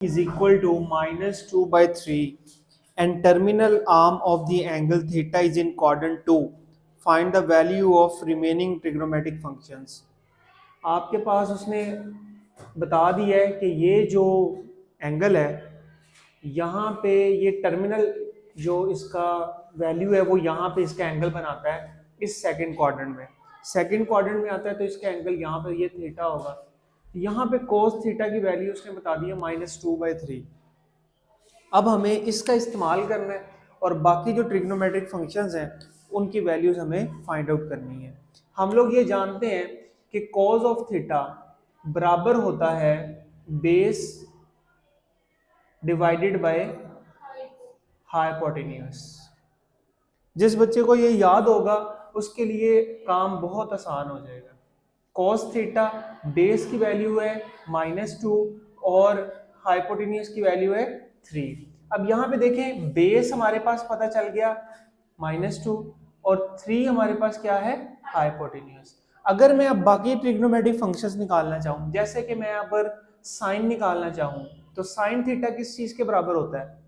is equal to -2/3 and terminal arm of the angle theta is in quadrant 2. Find the value of remaining trigonometric functions. आपके पास उसने बता दिया है कि ये जो एंगल है यहाँ पे ये टर्मिनल जो इसका वैल्यू है वो यहाँ पे इसका एंगल बनाता है इस सेकंड क्वाड्रेंट में। सेकंड क्वाड्रेंट में आता है तो इसका एंगल यहाँ पे ये थीटा होगा। यहाँ पे कोस थीटा की वैल्यू उसने बता दी है -2/3। अब हमें इसका इस्तेमाल करना है और बाकी जो ट्रिग्नोमेट्रिक फंक्शंस हैं उनकी वैल्यूज हमें फाइंड आउट करनी है। हम लोग ये जानते हैं कि कॉस ऑफ थीटा बराबर होता है बेस डिवाइडेड बाय हाइपोटेन्यूज। जिस बच्चे को ये याद होगा उसके लिए काम बहुत आसान हो जाएगा। कॉस थीटा बेस की वैल्यू है -2 और हाइपोटेन्यूज की वैल्यू है 3। अब यहाँ पे देखें बेस हमारे पास पता चल गया -2 और 3 हमारे पास क्या है हाइपोटेन्यूज। अगर मैं अब बाकी ट्रिग्नोमेट्रिक फंक्शंस निकालना चाहूँ, जैसे कि मैं अगर साइन निकालना चाहूँ, तो साइन थीटा किस चीज के बराबर होता है?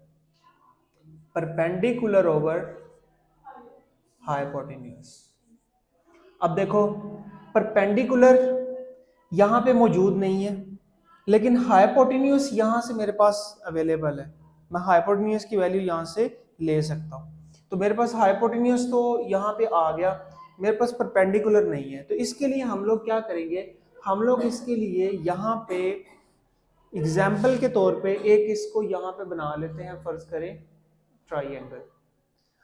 Perpendicular over hypotenuse. अब देखो परपेंडिकुलर यहाँ पे मौजूद नहीं है लेकिन हाइपोटेन्यूज यहाँ से मेरे पास अवेलेबल है। मैं हाइपोटेन्यूज की वैल्यू यहाँ से ले सकता हूँ। तो मेरे पास हाइपोटेन्यूज तो यहाँ पे आ गया, मेरे पास परपेंडिकुलर नहीं है। तो इसके लिए हम लोग क्या करेंगे, हम लोग इसके लिए यहाँ पे एग्जाम्पल के तौर पे एक इसको यहाँ पे बना लेते हैं, फर्ज करें ट्राइंगल।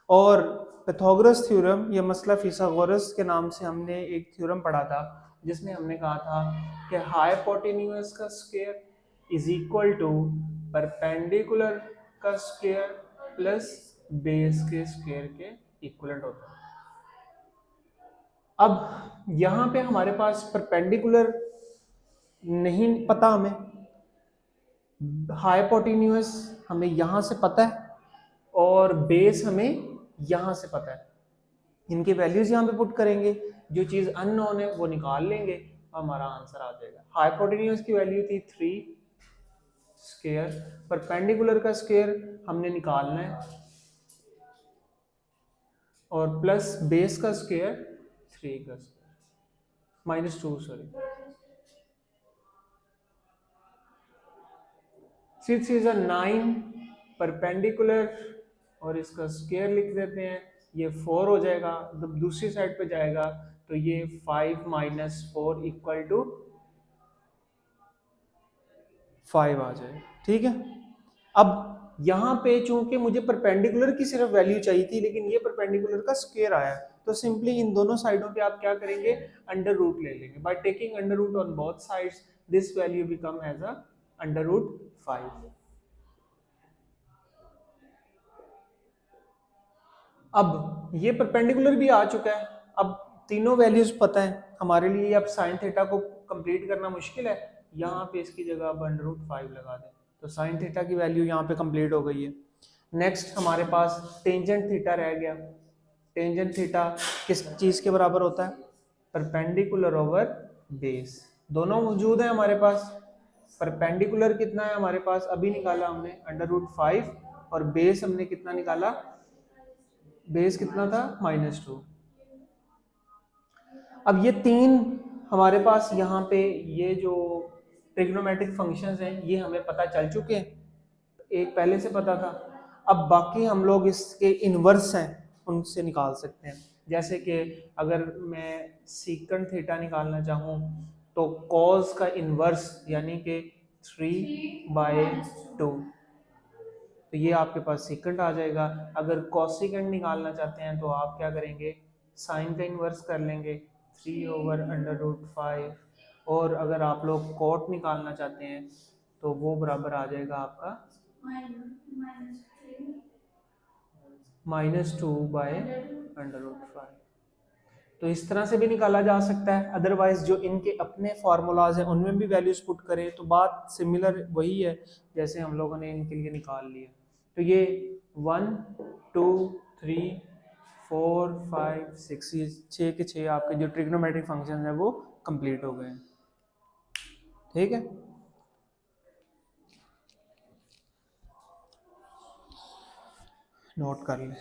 और पैथागोरस थ्योरम या मसला फिसागोरस के नाम से हमने एक थ्योरम पढ़ा था जिसमें हमने कहा था कि हाइपोटेन्यूज का square is equal to perpendicular का स्क्वायर प्लस बेस के स्क्वायर के इक्वलेंट होता है। अब यहाँ पे हमारे पास परपेंडिकुलर नहीं पता, हमें हाइपोटेन्यूज हमें यहाँ से पता है और बेस हमें यहाँ से पता है। इनके वैल्यूज यहाँ पे पुट करेंगे, जो चीज अननोन है वो निकाल लेंगे और हमारा आंसर आ जाएगा। हाइपोटेन्यूज की वैल्यू थी 3 स्क्वायर, परपेंडिकुलर का स्क्वायर हमने निकालना है और प्लस बेस का स्क्वायर 3 का स्क्वायर -2 सॉरी 6 is 9 परपेंडिकुलर और इसका स्क्वायर लिख देते हैं, ये 4 हो जाएगा। जब दूसरी साइड पे जाएगा तो ये 5 - 4 इक्वल टू 5 आ जाए। ठीक है, अब यहाँ पे चूंकि मुझे परपेंडिकुलर की सिर्फ वैल्यू चाहिए थी लेकिन ये परपेंडिकुलर का स्क्वायर आया, तो सिंपली इन दोनों साइडों पे आप क्या करेंगे, अंडर रूट ले लेंगे। By taking under root on both sides this value become as a √5। अब ये परपेंडिकुलर भी आ चुका है, अब तीनों वैल्यूज पता है हमारे लिए। अब साइन थीटा को कंप्लीट करना मुश्किल है, यहाँ पे इसकी जगह अब √5 लगा दें तो साइन थीटा की वैल्यू यहाँ पे कंप्लीट हो गई है। नेक्स्ट हमारे पास टेंजेंट थीटा रह गया। टेंजेंट थीटा किस चीज के बराबर होता है? Perpendicular over base. दोनों मौजूद है हमारे पास। परपेंडिकुलर कितना है हमारे पास, अभी निकाला हमने √5 और बेस हमने कितना निकाला, बेस कितना था -2। अब ये तीन हमारे पास यहाँ पे ये जो ट्रिग्नोमेट्रिक फंक्शंस हैं ये हमें पता चल चुके हैं, एक पहले से पता था। अब बाकी हम लोग इसके इनवर्स हैं उनसे निकाल सकते हैं। जैसे कि अगर मैं सीकंट थीटा निकालना चाहूँ तो कॉस का इनवर्स यानी कि 3/2, तो ये आपके पास सीकंट आ जाएगा। अगर कॉसिकेंट निकालना चाहते हैं तो आप क्या करेंगे, साइन का इनवर्स कर लेंगे 3/√5। और अगर आप लोग कोट निकालना चाहते हैं तो वो बराबर आ जाएगा आपका -2/√5। तो इस तरह से भी निकाला जा सकता है। अदरवाइज जो इनके अपने फार्मूलाज हैं उनमें भी वैल्यूज पुट करें तो बात सिमिलर वही है जैसे हम लोगों ने इनके लिए निकाल लिया। तो ये 1 2 3 4 5 6 के 6 आपके जो ट्रिग्नोमेट्रिक फंक्शन है वो कंप्लीट हो गए हैं। ठीक है। नोट कर लें।